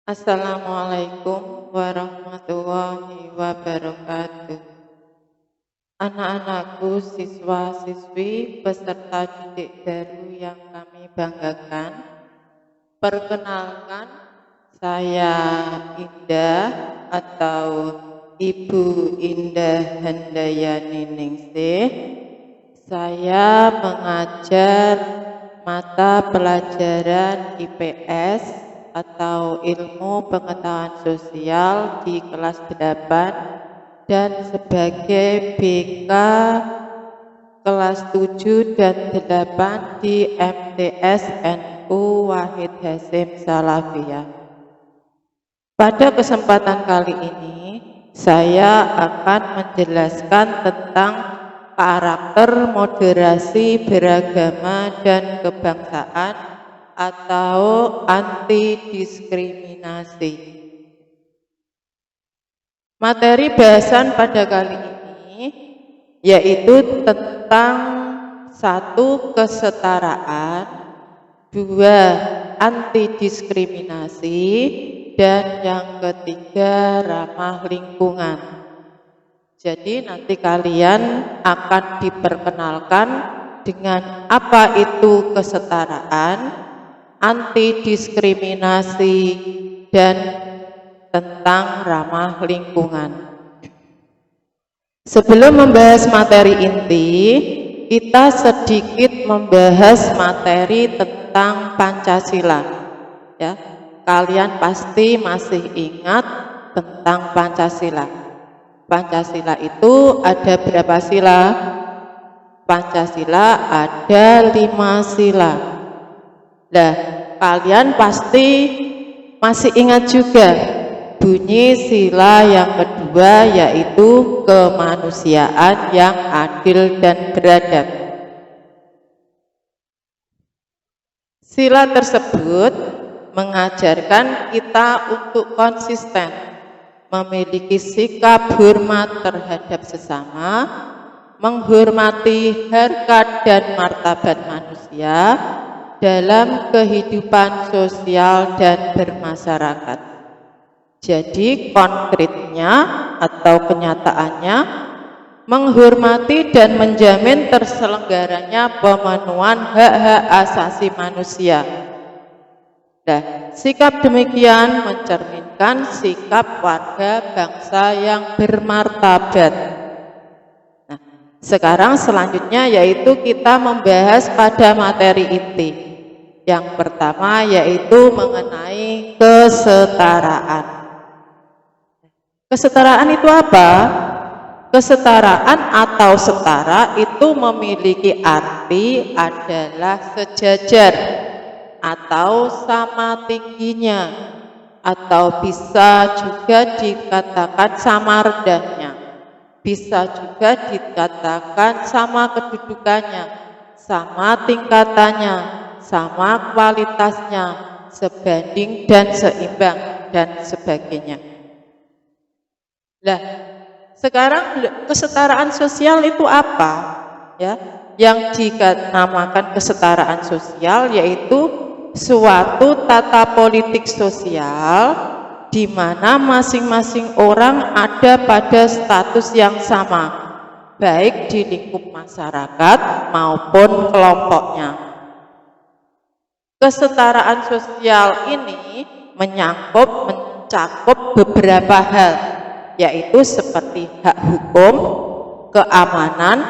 Assalamualaikum warahmatullahi wabarakatuh. Anak-anakku, siswa-siswi, peserta didik baru yang kami banggakan. Perkenalkan, saya Indah atau Ibu Indah Handayani Ningsih. Saya mengajar mata pelajaran IPS atau Ilmu Pengetahuan Sosial di kelas 8 dan sebagai BK kelas 7 dan 8 di MTS NU Wahid Hasyim Salafiyah. Pada kesempatan kali ini, saya akan menjelaskan tentang karakter moderasi beragama dan kebangsaan atau anti diskriminasi. Materi bahasan pada kali ini yaitu tentang 1. Kesetaraan, 2. Anti diskriminasi, dan yang ketiga ramah lingkungan. Jadi nanti kalian akan diperkenalkan dengan apa itu kesetaraan, anti diskriminasi, dan tentang ramah lingkungan. Sebelum membahas materi inti, kita sedikit membahas materi tentang Pancasila. Ya, kalian pasti masih ingat tentang Pancasila. Pancasila itu ada berapa sila? Pancasila ada 5 sila. Nah, kalian pasti masih ingat juga bunyi sila yang kedua, yaitu kemanusiaan yang adil dan beradab. Sila tersebut mengajarkan kita untuk konsisten, memiliki sikap hormat terhadap sesama, menghormati harkat dan martabat manusia dalam kehidupan sosial dan bermasyarakat. Jadi konkretnya atau kenyataannya, menghormati dan menjamin terselenggaranya pemenuhan hak-hak asasi manusia. Nah, sikap demikian mencerminkan sikap warga bangsa yang bermartabat. Nah, sekarang selanjutnya yaitu kita membahas pada materi inti. Yang pertama yaitu mengenai kesetaraan. Kesetaraan itu apa? Kesetaraan atau setara itu memiliki arti adalah sejajar atau sama tingginya, atau bisa juga dikatakan sama rendahnya, bisa juga dikatakan sama kedudukannya, sama tingkatannya, sama kualitasnya, sebanding dan seimbang, dan sebagainya. Nah, sekarang kesetaraan sosial itu apa? Ya, yang dinamakan kesetaraan sosial yaitu suatu tata politik sosial di mana masing-masing orang ada pada status yang sama, baik di lingkup masyarakat maupun kelompoknya. Kesetaraan sosial ini mencakup beberapa hal, yaitu seperti hak hukum, keamanan,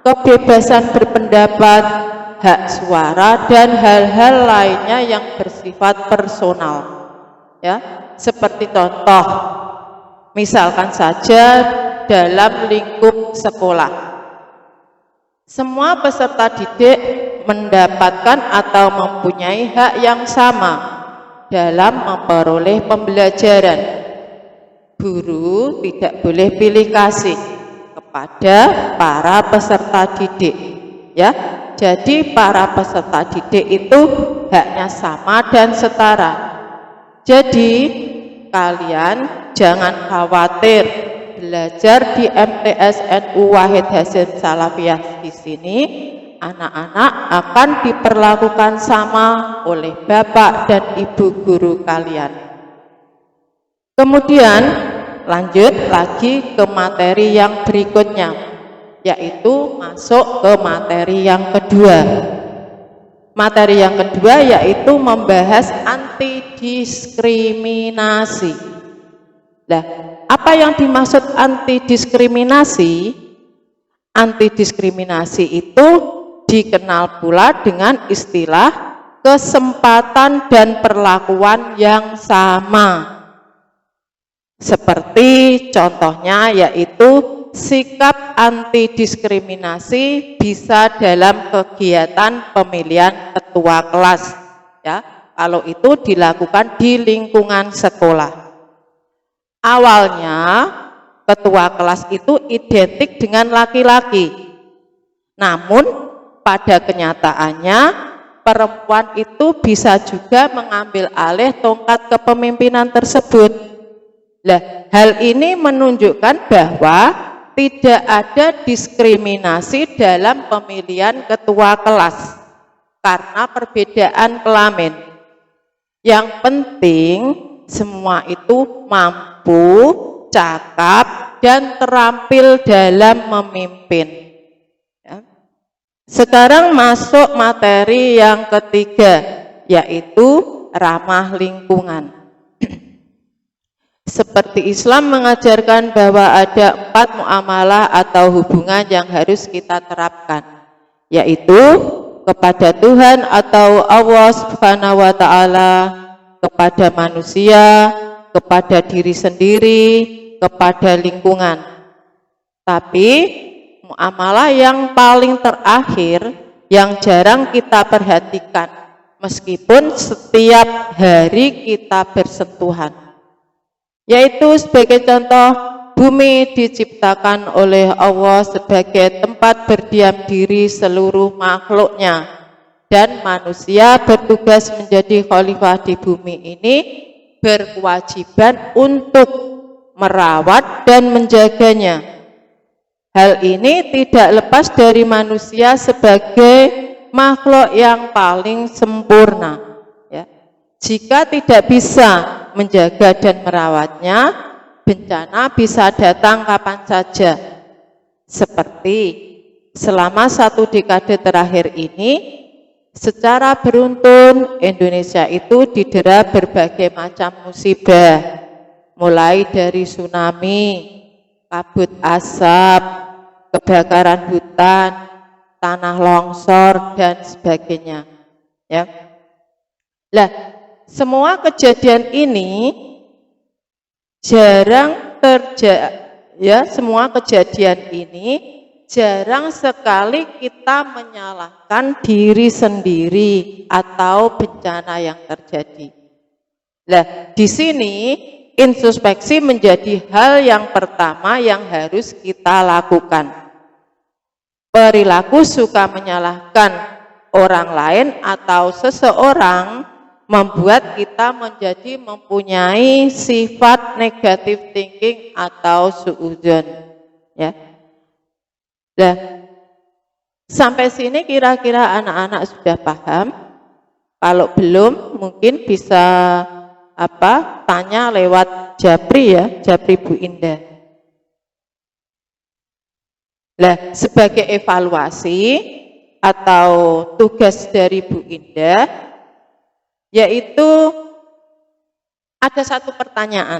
kebebasan berpendapat, hak suara, dan hal-hal lainnya yang bersifat personal. Ya, seperti contoh, misalkan saja dalam lingkup sekolah, semua peserta didik mendapatkan atau mempunyai hak yang sama dalam memperoleh pembelajaran. Guru tidak boleh pilih kasih kepada para peserta didik, ya. Jadi para peserta didik itu haknya sama dan setara. Jadi kalian jangan khawatir belajar di MTS NU Wahid Hasyim Salafiyah di sini. Anak-anak akan diperlakukan sama oleh bapak dan ibu guru kalian. Kemudian lanjut lagi ke materi yang berikutnya, yaitu masuk ke materi yang kedua. Materi yang kedua yaitu membahas anti diskriminasi. Nah, apa yang dimaksud anti diskriminasi? Anti diskriminasi itu dikenal pula dengan istilah kesempatan dan perlakuan yang sama. Seperti contohnya yaitu sikap anti diskriminasi bisa dalam kegiatan pemilihan ketua kelas, ya. Kalau itu dilakukan di lingkungan sekolah. Awalnya ketua kelas itu identik dengan laki-laki. Namun pada kenyataannya perempuan itu bisa juga mengambil alih tongkat kepemimpinan tersebut. Nah, hal ini menunjukkan bahwa tidak ada diskriminasi dalam pemilihan ketua kelas karena perbedaan kelamin. Yang penting semua itu mampu, cakap, dan terampil dalam memimpin. Ya. Sekarang masuk materi yang ketiga, yaitu ramah lingkungan. Seperti Islam mengajarkan bahwa ada 4 muamalah atau hubungan yang harus kita terapkan, yaitu kepada Tuhan atau Allah Subhanahu wa Ta'ala, kepada manusia, kepada diri sendiri, kepada lingkungan. Tapi muamalah yang paling terakhir yang jarang kita perhatikan, meskipun setiap hari kita bersentuhan, yaitu sebagai contoh, bumi diciptakan oleh Allah sebagai tempat berdiam diri seluruh makhluknya, dan manusia bertugas menjadi khalifah di bumi ini, berkewajiban untuk merawat dan menjaganya. Hal ini tidak lepas dari manusia sebagai makhluk yang paling sempurna. Ya. Jika tidak bisa menjaga dan merawatnya, bencana bisa datang kapan saja. Seperti selama 1 dekade terakhir ini, secara beruntun Indonesia itu didera berbagai macam musibah, mulai dari tsunami, kabut asap, kebakaran hutan, tanah longsor, dan sebagainya. Ya. Lah, semua kejadian ini jarang semua kejadian ini jarang sekali kita menyalahkan diri sendiri atau bencana yang terjadi. Nah, di sini introspeksi menjadi hal yang pertama yang harus kita lakukan. Perilaku suka menyalahkan orang lain atau seseorang membuat kita menjadi mempunyai sifat negative thinking atau suudzon. Ya. Nah, sampai sini kira-kira anak-anak sudah paham? Kalau belum, mungkin bisa tanya lewat Japri ya, Japri Bu Indah. Nah, sebagai evaluasi atau tugas dari Bu Indah, yaitu ada satu pertanyaan.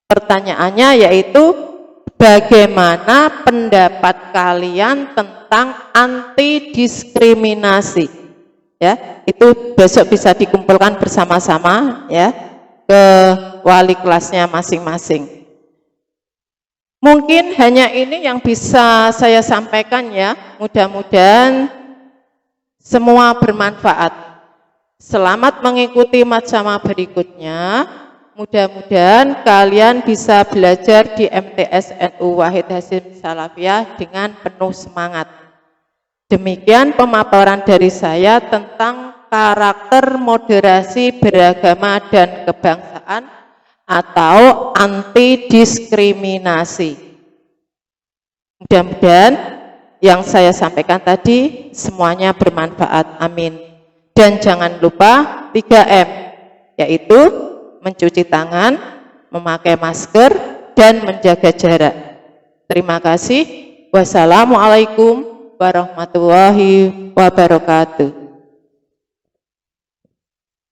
Pertanyaannya yaitu, bagaimana pendapat kalian tentang anti diskriminasi? Ya, itu besok bisa dikumpulkan bersama-sama ya ke wali kelasnya masing-masing. Mungkin hanya ini yang bisa saya sampaikan ya. Mudah-mudahan semua bermanfaat. Selamat mengikuti macama berikutnya. Mudah-mudahan kalian bisa belajar di MTS NU Wahid Hasyim Salafiyah dengan penuh semangat. Demikian pemaparan dari saya tentang karakter moderasi beragama dan kebangsaan atau anti diskriminasi. Mudah-mudahan yang saya sampaikan tadi semuanya bermanfaat. Amin. Dan jangan lupa 3M, yaitu mencuci tangan, memakai masker, dan menjaga jarak. Terima kasih. Wassalamualaikum warahmatullahi wabarakatuh.